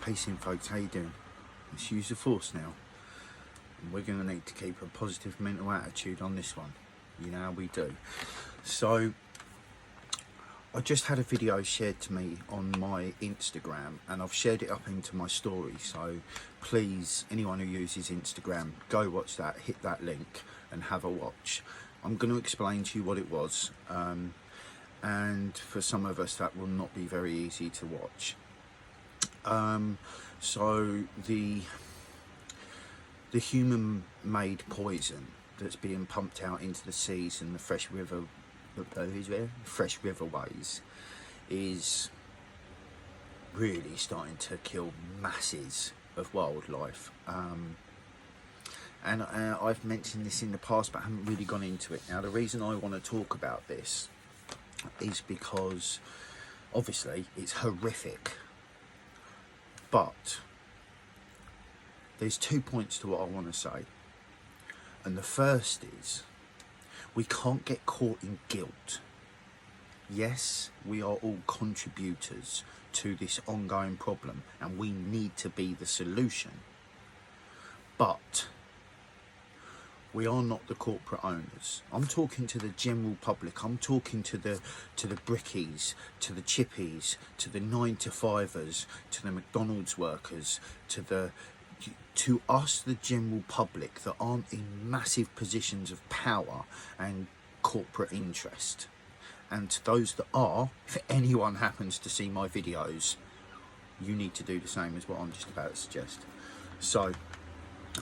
Peace in, folks. How you doing? Let's use the force now. And we're going to need to keep a positive mental attitude on this one. You know how we do. So, I just had a video shared to me on my Instagram, and I've shared it up into my story. So, please, anyone who uses Instagram, go watch that, hit that link, and have a watch. I'm going to explain to you what it was. And for some of us, that will not be very easy to watch. So the human-made poison that's being pumped out into the seas and the fresh riverways is really starting to kill masses of wildlife. And I've mentioned this in the past, but I haven't really gone into it. Now, the reason I want to talk about this is because obviously it's horrific. But there's 2 points to what I want to say. And the first is, we can't get caught in guilt. Yes, we are all contributors to this ongoing problem, and we need to be the solution. But we are not the corporate owners. I'm talking to the general public. I'm talking to the brickies, to the chippies, to the 9-to-5ers, to the McDonald's workers, to us, the general public that aren't in massive positions of power and corporate interest. And to those that are, if anyone happens to see my videos, you need to do the same as what I'm just about to suggest. So,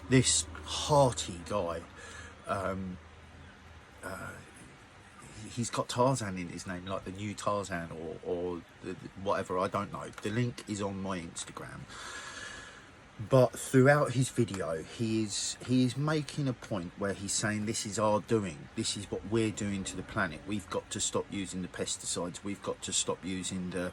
this hearty guy, he's got Tarzan in his name, like the new Tarzan or whatever, I don't know. The link is on my Instagram. But throughout his video, he is making a point where he's saying this is our doing. This is what we're doing to the planet. We've got to stop using the pesticides. We've got to stop using the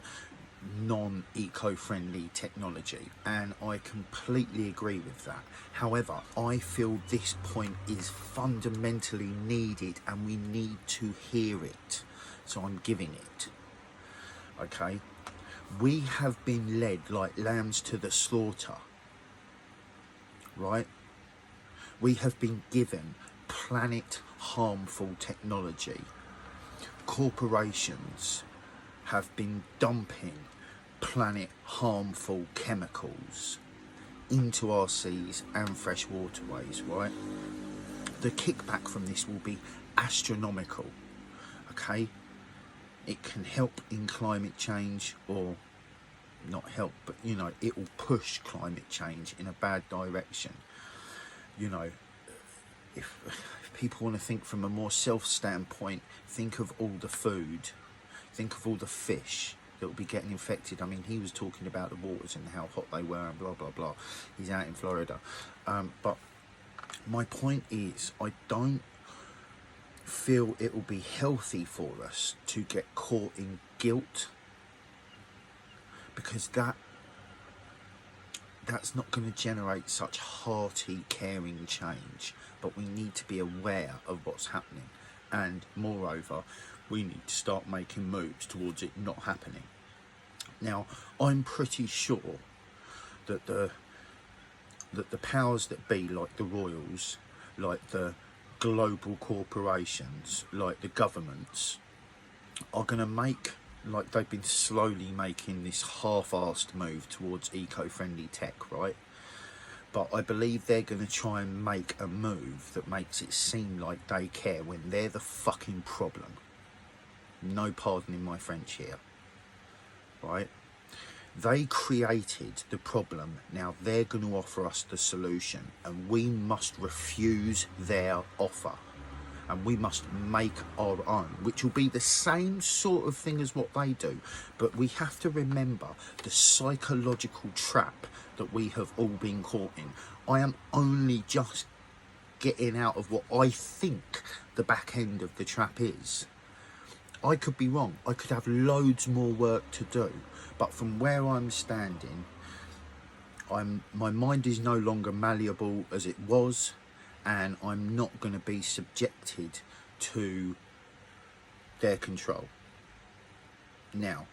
non-eco-friendly technology, and I completely agree with that. However, I feel this point is fundamentally needed and we need to hear it, so I'm giving it. Okay, we have been led like lambs to the slaughter, right? We have been given planet harmful technology. Corporations have been dumping planet harmful chemicals into our seas and fresh waterways, right? The kickback from this will be astronomical, okay? It can help in climate change, or not help, but you know, it will push climate change in a bad direction. You know, if people want to think from a more self standpoint, think of all the food, think of all the fish that will be getting infected. I mean, he was talking about the waters and how hot they were and blah, blah, blah. He's out in Florida. But my point is, I don't feel it will be healthy for us to get caught in guilt, because that's not going to generate such hearty, caring change. But we need to be aware of what's happening. And moreover, we need to start making moves towards it not happening. Now, I'm pretty sure that the powers that be, like the royals, like the global corporations, like the governments, are going to make, like they've been slowly making this half-assed move towards eco-friendly tech, right? But I believe they're going to try and make a move that makes it seem like they care when they're the fucking problem. No pardoning my French here, right? They created the problem. Now they're going to offer us the solution, and we must refuse their offer, and we must make our own, which will be the same sort of thing as what they do. But we have to remember the psychological trap that we have all been caught in. I am only just getting out of what I think the back end of the trap is. I could be wrong. I could have loads more work to do. But from where I'm standing, my mind is no longer malleable as it was, and I'm not going to be subjected to their control. Now,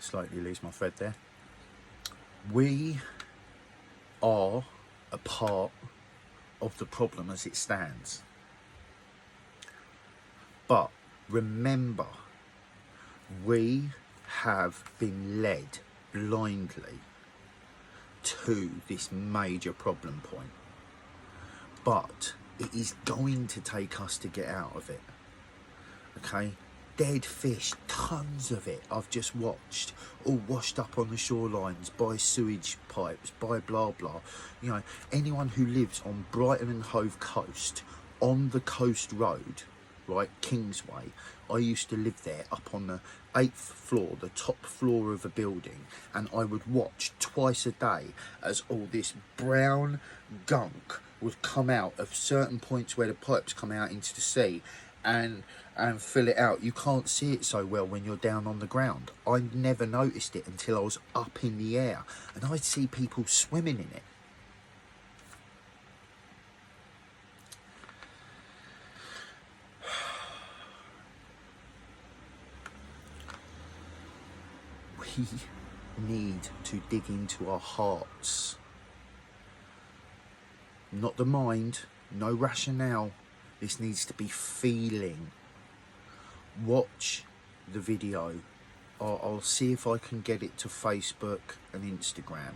slightly lose my thread there. We are a part of the problem as it stands. But remember, we have been led blindly to this major problem point. But it is going to take us to get out of it. Okay? Dead fish, tons of it, I've just watched, all washed up on the shorelines by sewage pipes, by blah blah. You know, anyone who lives on Brighton and Hove Coast, on the coast road, right, Kingsway, I used to live there up on the 8th floor, the top floor of a building, and I would watch twice a day as all this brown gunk would come out of certain points where the pipes come out into the sea and fill it out. You can't see it so well when you're down on the ground. I never noticed it until I was up in the air and I'd see people swimming in it. We need to dig into our hearts. Not the mind, no rationale. This needs to be feeling. Watch the video. I'll see if I can get it to Facebook and Instagram.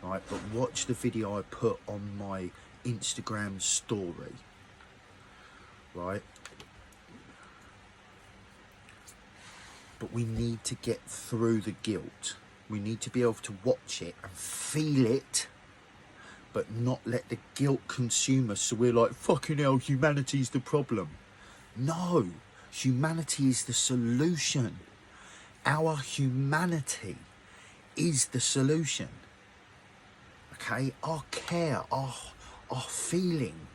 Right, but watch the video I put on my Instagram story. Right. But we need to get through the guilt. We need to be able to watch it and feel it, but not let the guilt consume us so we're like, fucking hell, humanity's the problem. No, humanity is the solution. Our humanity is the solution. Okay, our care, our feeling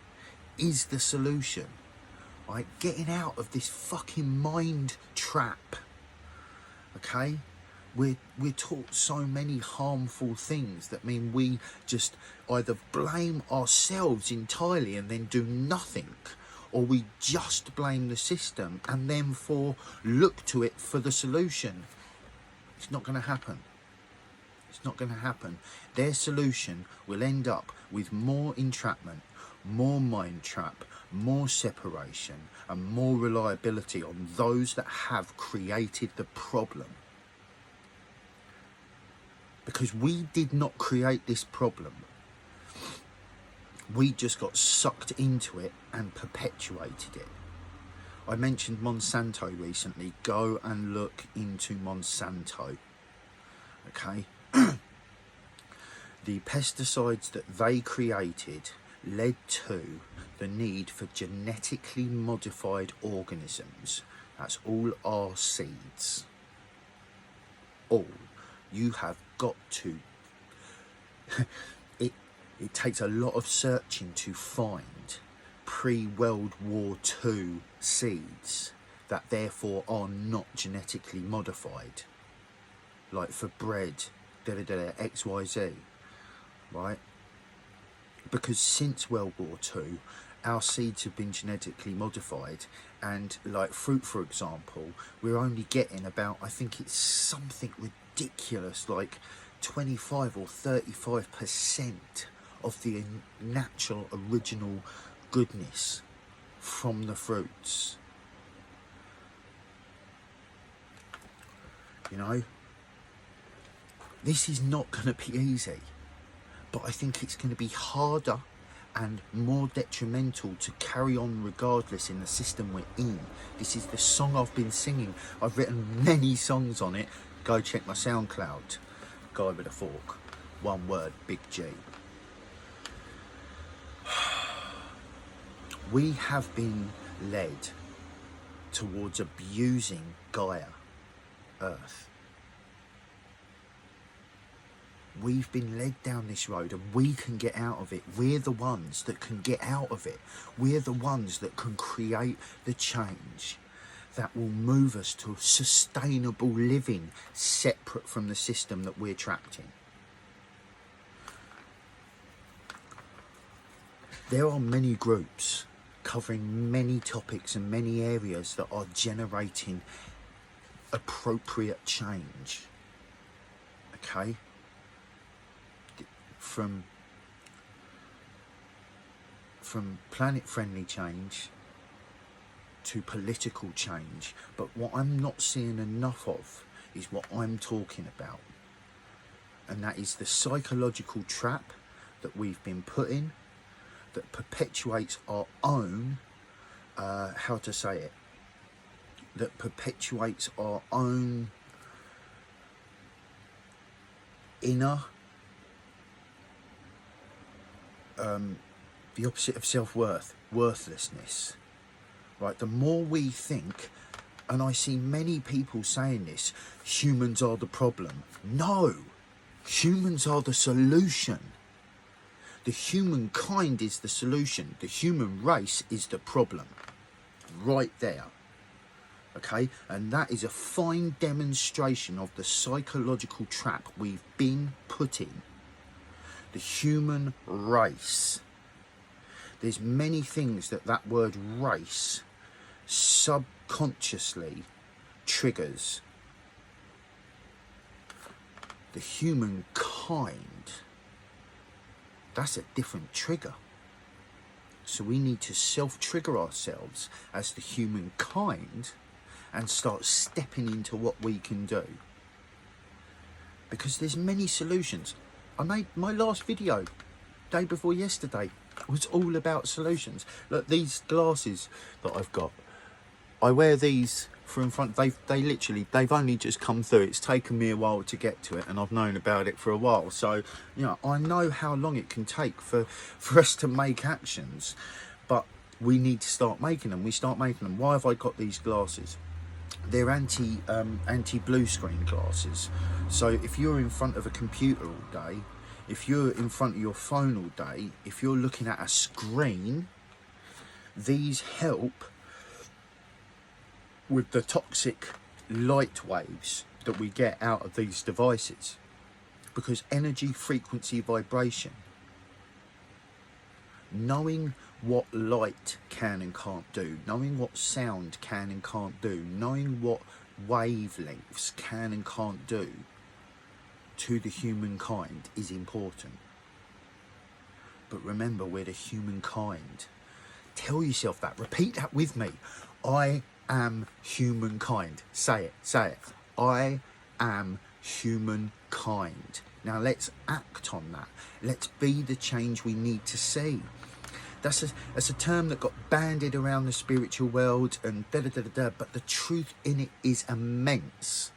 is the solution. Right, getting out of this fucking mind trap. Okay, we're taught so many harmful things that mean we just either blame ourselves entirely and then do nothing, or we just blame the system and then look to it for the solution. It's not going to happen. It's not going to happen. Their solution will end up with more entrapment, more mind trap, more separation, and more reliability on those that have created the problem. Because we did not create this problem. We just got sucked into it and perpetuated it. I mentioned Monsanto recently. Go and look into Monsanto. Okay? The pesticides that they created led to the need for genetically modified organisms. That's all our seeds. All. You have got to. It takes a lot of searching to find pre-World War II seeds that therefore are not genetically modified. Like for bread, XYZ, right? Because since World War II, our seeds have been genetically modified, and like fruit, for example, we're only getting about, I think it's something ridiculous, like 25 or 35% of the natural original goodness from the fruits. You know, this is not going to be easy, but I think it's going to be harder and more detrimental to carry on regardless in the system we're in. This is the song I've been singing. I've written many songs on it. Go check my SoundCloud. Guy with a Fork. One word, Big G. We have been led towards abusing Gaia, Earth. We've been led down this road and we can get out of it. We're the ones that can get out of it. We're the ones that can create the change that will move us to sustainable living separate from the system that we're trapped in. There are many groups covering many topics and many areas that are generating appropriate change. okay, from planet-friendly change to political change. But what I'm not seeing enough of is what I'm talking about, and that is the psychological trap that we've been put in, that perpetuates our own that perpetuates our own inner the opposite of self-worth, worthlessness. Right, the more we think, and I see many people saying this, humans are the problem. No, humans are the solution. The humankind is the solution. The human race is the problem. Right there. Okay, and that is a fine demonstration of the psychological trap we've been put in. The human race. There's many things that word race subconsciously triggers. The humankind, that's a different trigger. So we need to self-trigger ourselves as the humankind and start stepping into what we can do. Because there's many solutions. I made my last video, day before yesterday, was all about solutions. Look, these glasses that I've got, I wear these for in front. They've only just come through. It's taken me a while to get to it, and I've known about it for a while. So, you know, I know how long it can take for us to make actions, but we need to start making them. We start making them. Why have I got these glasses? They're anti-blue screen glasses. So if you're in front of a computer all day, if you're in front of your phone all day, if you're looking at a screen, these help with the toxic light waves that we get out of these devices. Because energy, frequency, vibration, knowing what light can and can't do, knowing what sound can and can't do, knowing what wavelengths can and can't do to the humankind is important. But remember, we're the humankind. Tell yourself that. Repeat that with me. I am humankind. Say it. Say it. I am humankind. Now let's act on that. Let's be the change we need to see. That's a term that got bandied around the spiritual world and da-da-da-da-da, but the truth in it is immense.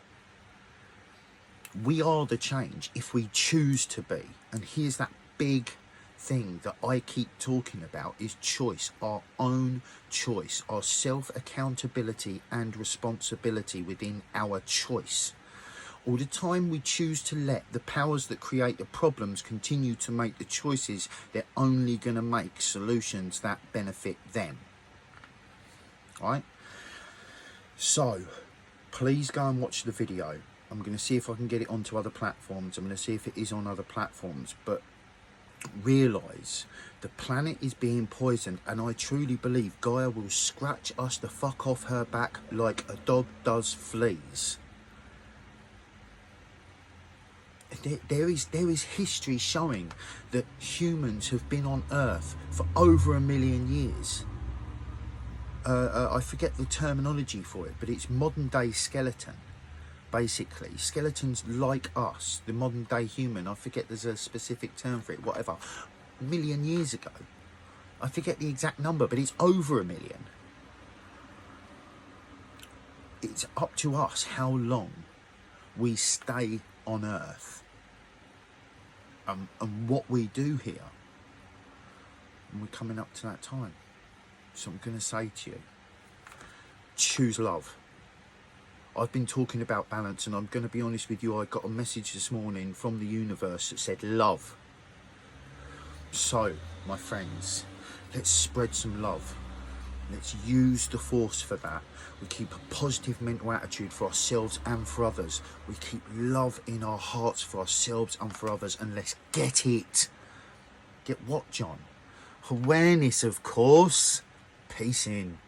We are the change if we choose to be. And here's that big thing that I keep talking about, is choice, our own choice, our self-accountability and responsibility within our choice. All the time we choose to let the powers that create the problems continue to make the choices, they're only going to make solutions that benefit them. Right? So, please go and watch the video. I'm going to see if I can get it onto other platforms. I'm going to see if it is on other platforms. But realise the planet is being poisoned, and I truly believe Gaia will scratch us the fuck off her back like a dog does fleas. There is history showing that humans have been on Earth for over 1 million years. I forget the terminology for it, but it's modern day skeleton. Basically, skeletons like us, the modern day human, I forget there's a specific term for it, whatever, 1 million years ago. I forget the exact number, but it's over 1 million. It's up to us how long we stay on Earth. And what we do here. And we're coming up to that time. So I'm going to say to you, choose love. I've been talking about balance, and I'm going to be honest with you, I got a message this morning from the universe that said love. So, my friends, let's spread some love. Let's use the force for that. We keep a positive mental attitude for ourselves and for others. We keep love in our hearts for ourselves and for others. And let's get it. Get what, John? Awareness, of course. Peace in.